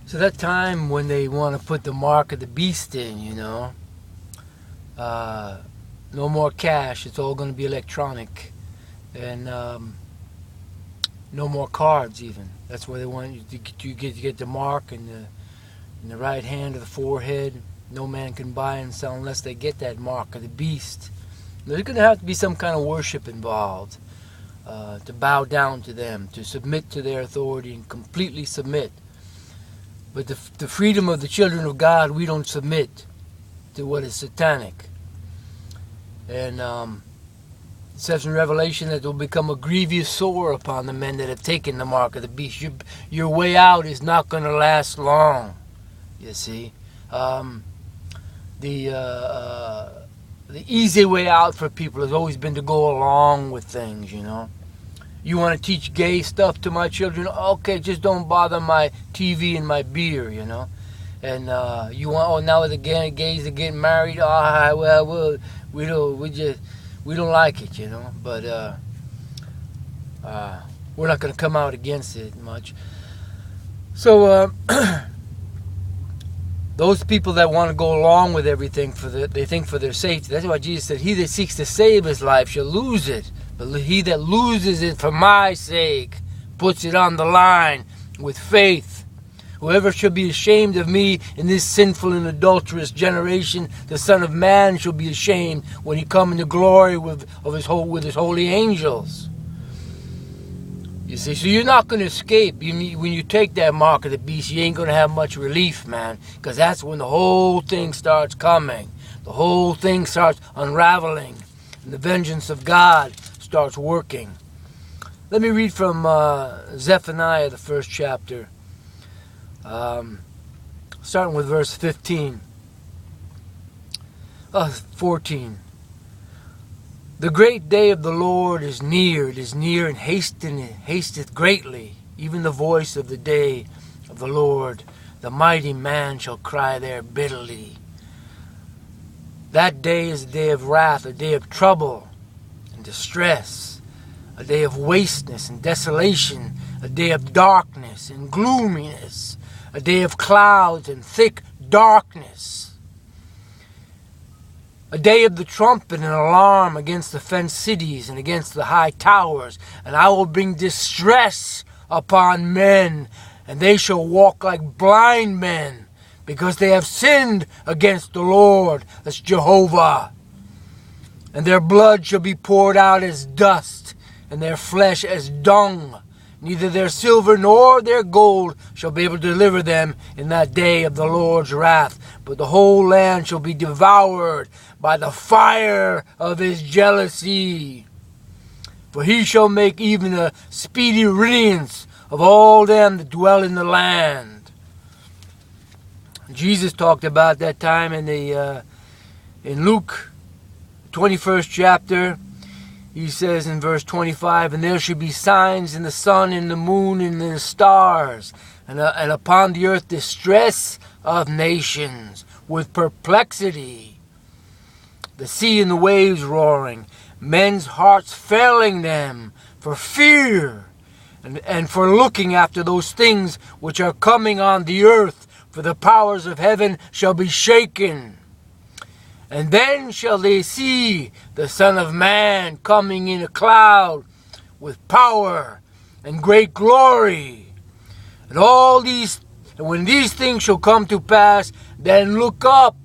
So that time when they want to put the mark of the beast in, no more cash. It's all going to be electronic. And no more cards even. That's where they want you to get the mark in the right hand of the forehead. No man can buy and sell unless they get that mark of the beast. There's going to have to be some kind of worship involved, to bow down to them, to submit to their authority and completely submit. But the freedom of the children of God, we don't submit to what is satanic. And it says in Revelation that there will become a grievous sore upon the men that have taken the mark of the beast. Your way out is not going to last long, you see. The easy way out for people has always been to go along with things, You want to teach gay stuff to my children? Okay, just don't bother my TV and my beer, And you want, now the gays are getting married? Well, we don't like it, But we're not going to come out against it much. So those people that want to go along with everything they think for their safety. That's why Jesus said, "He that seeks to save his life shall lose it. But he that loses it for my sake puts it on the line with faith. Whoever shall be ashamed of me in this sinful and adulterous generation, the Son of Man shall be ashamed when he come into glory with his holy angels." You see, so you're not going to escape. When you take that mark of the beast, you ain't going to have much relief, man, because that's when the whole thing starts coming. The whole thing starts unraveling, and the vengeance of God starts working. Let me read from Zephaniah, the first chapter, starting with verse 14. "The great day of the Lord is near. It is near and hasteth greatly. Even the voice of the day of the Lord. The mighty man shall cry there bitterly. That day is a day of wrath, a day of trouble and distress, a day of wasteness and desolation, a day of darkness and gloominess, a day of clouds and thick darkness. A day of the trumpet and alarm against the fenced cities and against the high towers. And I will bring distress upon men, and they shall walk like blind men, because they have sinned against the Lord," that's Jehovah. "And their blood shall be poured out as dust, and their flesh as dung. Neither their silver nor their gold shall be able to deliver them in that day of the Lord's wrath. But the whole land shall be devoured by the fire of his jealousy. For he shall make even a speedy riddance of all them that dwell in the land." Jesus talked about that time in Luke 21st chapter. He says in verse 25, "And there shall be signs in the sun, in the moon, and in the stars, and upon the earth distress of nations, with perplexity, the sea and the waves roaring, men's hearts failing them for fear, and for looking after those things which are coming on the earth, for the powers of heaven shall be shaken. And then shall they see the Son of Man coming in a cloud with power and great glory. And when these things shall come to pass, then look up,"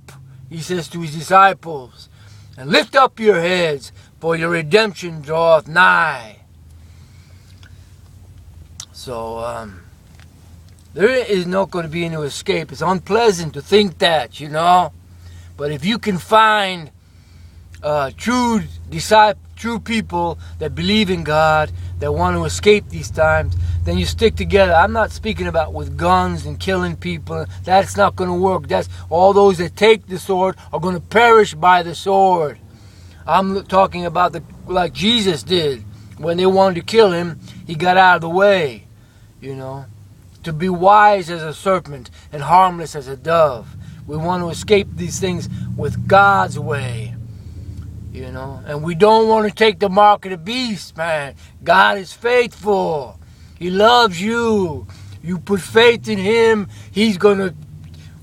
he says to his disciples, "and lift up your heads, for your redemption draweth nigh." So there is not going to be any escape. It's unpleasant to think that, But if you can find true people that believe in God, that want to escape these times, then you stick together. I'm not speaking about with guns and killing people. That's not going to work. That's all those that take the sword are going to perish by the sword. I'm talking about like Jesus did. When they wanted to kill him, he got out of the way, To be wise as a serpent and harmless as a dove. We want to escape these things with God's way, And we don't want to take the mark of the beast, man. God is faithful. He loves you. You put faith in him, he's going to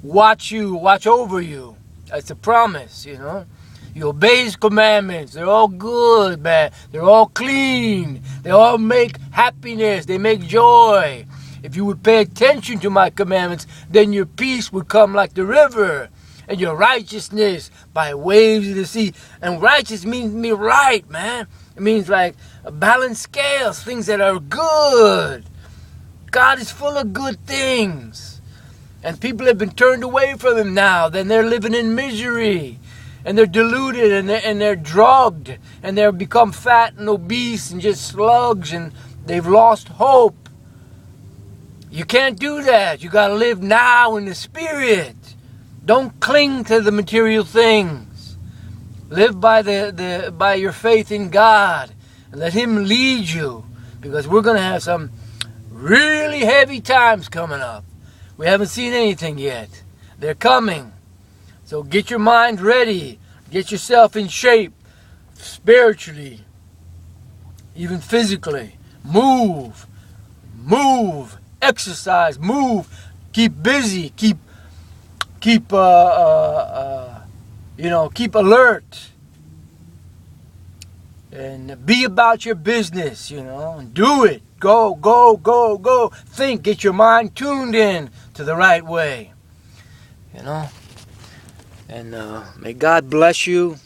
watch over you. That's a promise, you know. You obey his commandments. They're all good, man. They're all clean. They all make happiness. They make joy. If you would pay attention to my commandments, then your peace would come like the river, and your righteousness by waves of the sea. And righteous means me right, man. It means like a balanced scales, things that are good. God is full of good things. And people have been turned away from him now. Then they're living in misery. And they're deluded and they're drugged. And they've become fat and obese and just slugs. And they've lost hope. You can't do that. You got to live now in the Spirit. Don't cling to the material things. Live by your faith in God. And let him lead you. Because we're going to have some really heavy times coming up. We haven't seen anything yet. They're coming. So get your mind ready. Get yourself in shape. Spiritually. Even physically. Move. Exercise. Move. Keep busy. Keep alert. And be about your business, and do it. Go. Think, get your mind tuned in to the right way, And may God bless you.